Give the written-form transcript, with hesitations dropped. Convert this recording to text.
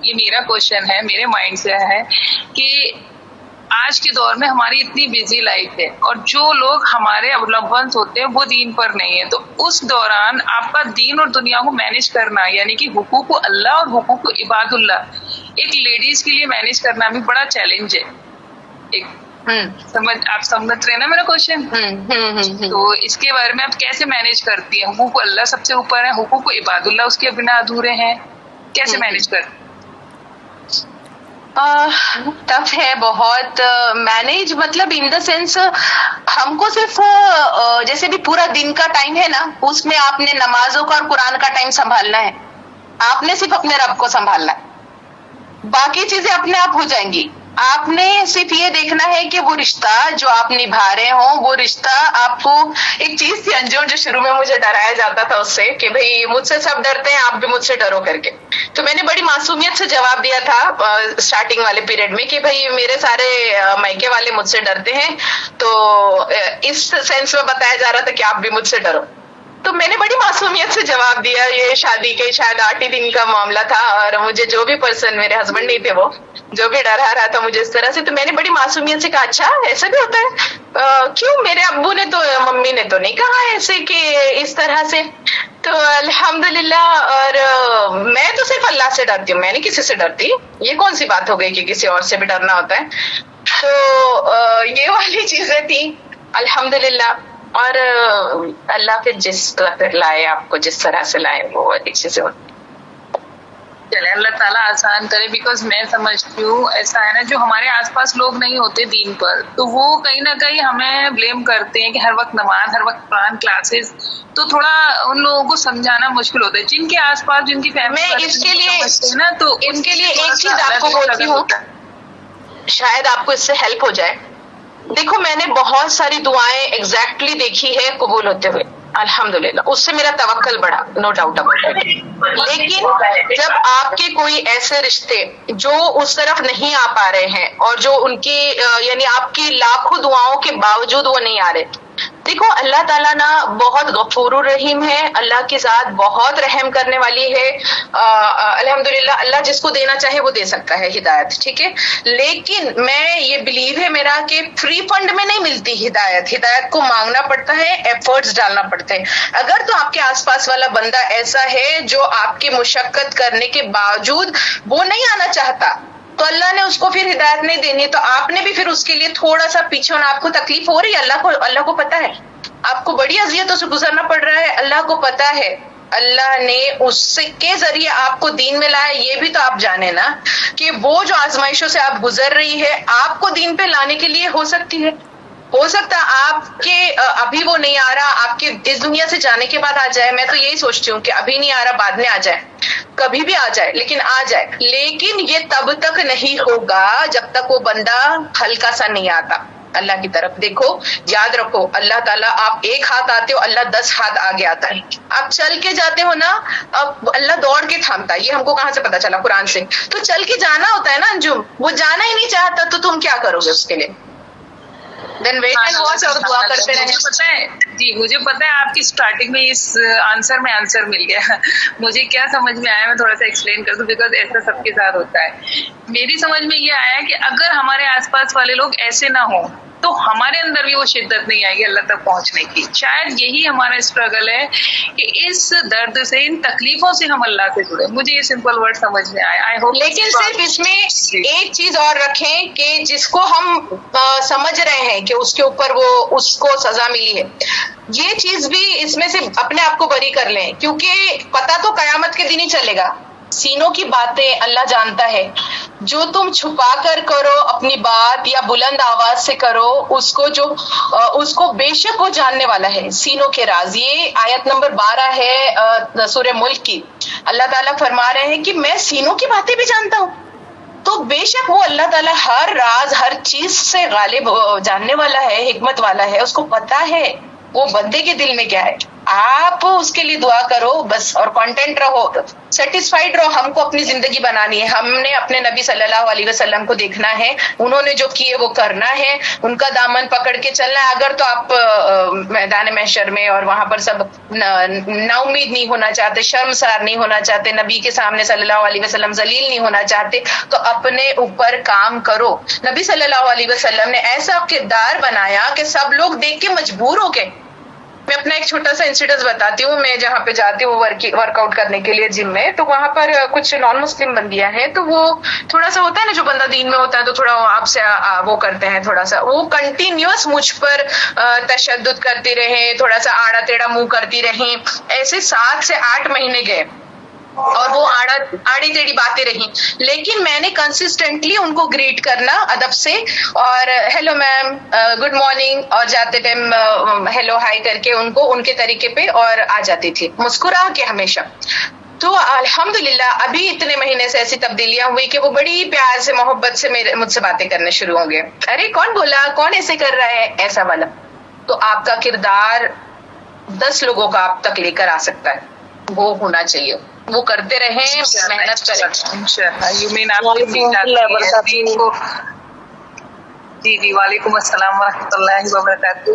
یہ میرا کوشچن ہے، میرے مائنڈ سے ہے کہ آج کے دور میں ہماری اتنی بزی لائف ہے اور جو لوگ ہمارے لوڈ ونس ہوتے ہیں وہ دین پر نہیں ہے، تو اس دوران آپ کا دین اور دنیا کو مینج کرنا، یعنی کہ حقوق اللہ اور حقوق عباد اللہ ایک لیڈیز کے لیے مینج کرنا بھی بڑا چیلنج ہے. ایک آپ سمجھ رہے ہیں نا میرا کوشچن؟ تو اس کے بارے میں آپ کیسے مینج کرتی ہیں؟ حقوق اللہ سب سے اوپر ہے، حقوق عباد اللہ اس کے بنا ادھورے ہیں، کیسے مینج کرتی ہیں؟ ٹف ہے بہت مینج، مطلب ان دا سینس ہم کو صرف جیسے بھی پورا دن کا ٹائم ہے نا، اس میں آپ نے نمازوں کا اور قرآن کا ٹائم سنبھالنا ہے. آپ نے صرف اپنے رب کو سنبھالنا ہے، باقی چیزیں اپنے آپ ہو جائیں گی. آپ نے صرف یہ دیکھنا ہے کہ وہ رشتہ جو آپ نبھا رہے ہوں وہ رشتہ آپ کو. ایک چیز تھی انجم جو شروع میں مجھے ڈرایا جاتا تھا اس سے کہ بھئی مجھ سے سب ڈرتے ہیں، آپ بھی مجھ سے ڈرو کر کے. تو میں نے بڑی معصومیت سے جواب دیا تھا اسٹارٹنگ والے پیریڈ میں کہ بھئی میرے سارے مائکے والے مجھ سے ڈرتے ہیں، تو اس سینس میں بتایا جا رہا تھا کہ آپ بھی مجھ سے ڈرو. تو میں نے بڑی معصومیت سے جواب دیا. یہ شادی کے شاید 8 ہی دن کا معاملہ تھا اور مجھے جو بھی پرسن، میرے ہسبینڈ نہیں تھے، وہ جو بھی ڈرا رہا تھا مجھے اس طرح سے، تو میں نے بڑی معصومیت سے کہا اچھا ایسا بھی ہوتا ہے؟ کیوں؟ میرے ابو نے تو، ممی نے تو نہیں کہا ایسے کہ اس طرح سے. تو الحمدللہ، اور میں تو صرف اللہ سے ڈرتی ہوں، میں نہیں کسی سے ڈرتی. یہ کون سی بات ہو گئی کہ کسی اور سے بھی ڈرنا ہوتا ہے؟ تو یہ والی چیزیں تھیں الحمدللہ. اور اللہ پھر جس طرح لائے، آپ کو جس طرح سے لائے وہ والی چیزیں ہوتی. چلے اللہ تعالیٰ آسان کرے، بیکاز میں سمجھتی ہوں ایسا ہے نا، جو ہمارے آس پاس لوگ نہیں ہوتے دین پر، تو وہ کہیں نہ کہیں ہمیں بلیم کرتے ہیں کہ ہر وقت نماز، ہر وقت قرآن کلاسز، تو تھوڑا ان لوگوں کو سمجھانا مشکل ہوتا ہے جن کے آس پاس، جن کی فیملی. میں اس کے لیے نا، تو ان کے لیے ایک چیز آپ کو بولتی ہوں، شاید آپ کو اس سے ہیلپ ہو جائے. دیکھو میں نے بہت ساری دعائیں ایگزیکٹلی دیکھی ہے قبول ہوتے ہوئے الحمدللہ، اس سے میرا توکل بڑھا، نو ڈاؤٹ اباؤٹ اٹ. لیکن جب آپ کے کوئی ایسے رشتے جو اس طرف نہیں آ پا رہے ہیں اور جو ان کی یعنی آپ کی لاکھوں دعاؤں کے باوجود وہ نہیں آ رہے، دیکھو اللہ تعالیٰ نا بہت غفور الرحیم ہے، اللہ کی ذات بہت رحم کرنے والی ہے. الحمدللہ اللہ جس کو دینا چاہے وہ دے سکتا ہے ہدایت، ٹھیک ہے. لیکن میں یہ بلیو ہے میرا کہ فری فنڈ میں نہیں ملتی ہدایت، ہدایت کو مانگنا پڑتا ہے، ایفرٹس ڈالنا پڑتے ہیں. اگر تو آپ کے آس پاس والا بندہ ایسا ہے جو آپ کی مشقت کرنے کے باوجود وہ نہیں آنا چاہتا، تو اللہ نے اس کو پھر ہدایت نہیں دینی. تو آپ نے بھی پھر اس کے لیے تھوڑا سا پیچھے ہونا. آپ کو تکلیف ہو رہی ہے، اللہ کو پتا ہے، آپ کو بڑی اذیتوں سے گزرنا پڑ رہا ہے، اللہ کو پتا ہے. اللہ نے اس کے ذریعے آپ کو دین میں لایا، یہ بھی تو آپ جانے نا کہ وہ جو آزمائشوں سے آپ گزر رہی ہے آپ کو دین پہ لانے کے لیے ہو سکتی ہے. ہو سکتا آپ کے ابھی وہ نہیں آ رہا، آپ کے اس دنیا سے جانے کے بعد آ جائے. میں تو یہی سوچتی ہوں کہ ابھی نہیں آ رہا، بعد میں آ جائے، کبھی بھی آ جائے، لیکن آ جائے. لیکن یہ تب تک نہیں ہوگا جب تک وہ بندہ ہلکا سا نہیں آتا اللہ کی طرف. دیکھو یاد رکھو، اللہ تعالیٰ آپ ایک ہاتھ آتے ہو، اللہ 10 ہاتھ آگے آتا ہے. آپ چل کے جاتے ہو نا، اب اللہ دوڑ کے تھامتا ہے. یہ ہم کو کہاں سے پتا چلا؟ قرآن سے. تو چل کے جانا ہوتا ہے نا انجم، وہ جانا ہی نہیں چاہتا تو تم کیا کرو گے اس کے لیے؟ دین ویٹ اینڈ واچ اور دعا کرتے رہے. مجھے پتا ہے جی، مجھے پتا ہے آپ کی اسٹارٹنگ میں اس آنسر میں آنسر مل گیا. مجھے کیا سمجھ میں آیا، میں تھوڑا سا ایکسپلین کر دوں، بیکاز ایسا سب کے ساتھ ہوتا ہے. میری سمجھ میں یہ آیا کہ اگر ہمارے آس پاس والے لوگ ایسے نہ ہوں تو ہمارے اندر بھی وہ شدت نہیں آئے گی اللہ تک پہنچنے کی. شاید یہی ہمارا اسٹرگل ہے کہ اس درد سے، ان تکلیفوں سے ہم اللہ سے جڑے. مجھے یہ سمپل ورڈ سمجھ میں آیا. لیکن صرف اس میں ایک چیز اور رکھیں کہ جس کو ہم سمجھ رہے ہیں کہ اس کے اوپر وہ اس کو سزا ملی ہے، یہ چیز بھی اس میں سے اپنے آپ کو بری کر لیں، کیونکہ پتہ تو قیامت کے دن ہی چلے گا. سینوں کی باتیں اللہ جانتا ہے. جو تم چھپا کر کرو اپنی بات یا بلند آواز سے کرو، اس کو بے شک وہ جاننے والا ہے سینوں کے راز. یہ آیت نمبر 12 ہے سورہ ملک کی. اللہ تعالیٰ فرما رہے ہیں کہ میں سینوں کی باتیں بھی جانتا ہوں. تو بے شک وہ اللہ تعالیٰ ہر راز، ہر چیز سے غالب جاننے والا ہے، حکمت والا ہے. اس کو پتا ہے وہ بندے کے دل میں کیا ہے. آپ اس کے لیے دعا کرو بس، اور کانٹینٹ رہو، سیٹسفائیڈ رہو. ہم کو اپنی زندگی بنانی ہے، ہم نے اپنے نبی صلی اللہ علیہ وسلم کو دیکھنا ہے، انہوں نے جو کیے وہ کرنا ہے، ان کا دامن پکڑ کے چلنا ہے. اگر تو آپ میدان محشر میں اور وہاں پر سب نا امید نہیں ہونا چاہتے، شرمسار نہیں ہونا چاہتے، نبی کے سامنے صلی اللہ علیہ وسلم ذلیل نہیں ہونا چاہتے، تو اپنے اوپر کام کرو. نبی صلی اللہ علیہ وسلم نے ایسا کردار بنایا کہ سب لوگ دیکھ کے مجبور ہو گئے. میں اپنا ایک چھوٹا سا انسیڈنس بتاتی ہوں. میں جہاں پہ جاتی ہوں ورک آؤٹ کرنے کے لیے جم میں، تو وہاں پر کچھ نان مسلم بندیاں ہیں، تو وہ تھوڑا سا ہوتا ہے نا، جو بندہ دین میں ہوتا ہے تو تھوڑا آپ سے وہ کرتے ہیں، تھوڑا سا وہ کنٹینیوس مجھ پر تشدد کرتی رہے، تھوڑا سا آڑا ٹیڑھا منہ کرتی رہیں. ایسے 7 سے 8 مہینے گئے اور وہ آڑی ٹیڑھی باتیں رہی، لیکن میں نے کنسسٹنٹلی ان کو گریٹ کرنا ادب سے، اور ہیلو میم، گڈ مارننگ، اور جاتے ٹائم ہیلو ہائی کر کے ان کو ان کے طریقے پہ اور آ جاتی تھی مسکرا کے ہمیشہ. تو الحمدللہ ابھی اتنے مہینے سے ایسی تبدیلیاں ہوئی کہ وہ بڑی پیار سے محبت سے مجھ سے باتیں کرنے شروع ہو گئے. ارے کون بولا، کون ایسے کر رہا ہے، ایسا والا. تو آپ کا کردار 10 لوگوں کا آپ تک لے کر آ سکتا ہے، وہ ہونا چاہیے. وہ کرتے رہیں، محنت کریں. یو مین آپ جی. وعلیکم السلام ورحمۃ اللہ وبرکاتہ.